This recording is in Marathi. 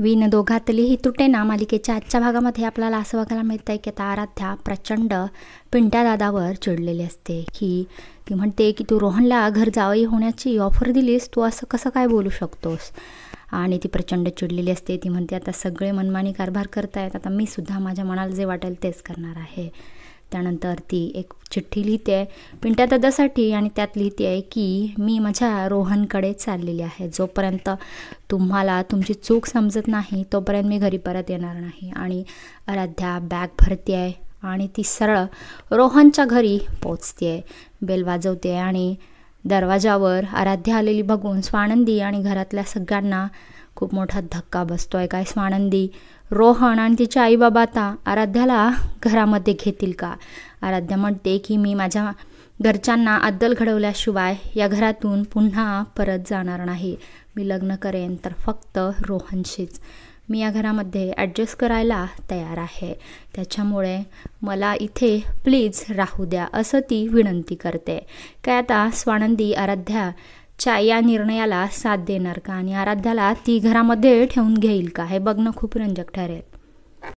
विण दोघातलीही तुटेना मालिकेच्या आजच्या भागामध्ये आपल्याला असं बघायला मिळतं आहे की आता आराध्या प्रचंड पिंट्या दादावर चिडलेली असते की ती म्हणते की तू रोहनला घर जावई होण्याची ऑफर दिलीस, तू असं कसं काय बोलू शकतोस. आणि ती प्रचंड चिडलेली असते. ती म्हणते आता सगळे मनमानी कारभार करतायत, आता मी सुद्धा माझ्या मनाला जे वाटेल तेच करणार आहे. त्यानंतर ती एक चिठ्ठी लिहिते आहे पिंट्या दादासाठी आणि त्यात लिहिते आहे की मी माझ्या रोहनकडे चाललेली आहे, जोपर्यंत तुम्हाला तुमची चूक समजत नाही तोपर्यंत मी घरी परत येणार नाही. आणि आराध्या बॅग भरते आहे आणि ती सरळ रोहनच्या घरी पोचते आहे. बेल वाजवते आणि दरवाजावर आराध्या आलेली बघून स्वानंदी आणि घरातल्या सगळ्यांना खूप मोठा धक्का बसतो आहे. काय स्वानंदी, रोहन आणि तिचे आईबाबा आता आराध्याला घरामध्ये घेतील का. आराध्या म्हणते की मी माझ्या घरच्यांना अद्दल घडवल्याशिवाय या घरातून पुन्हा परत जाणार नाही. मी लग्न करेन तर फक्त रोहनशीच. मी या घरामध्ये ॲडजस्ट करायला तयार आहे, त्याच्यामुळे मला इथे प्लीज राहू द्या असं ती विनंती करते. काय आता स्वानंदी आराध्याच्या या निर्णयाला साथ देणार का आणि आराध्याला ती घरामध्ये ठेवून घेईल का, हे बघणं खूप रंजक ठरेल.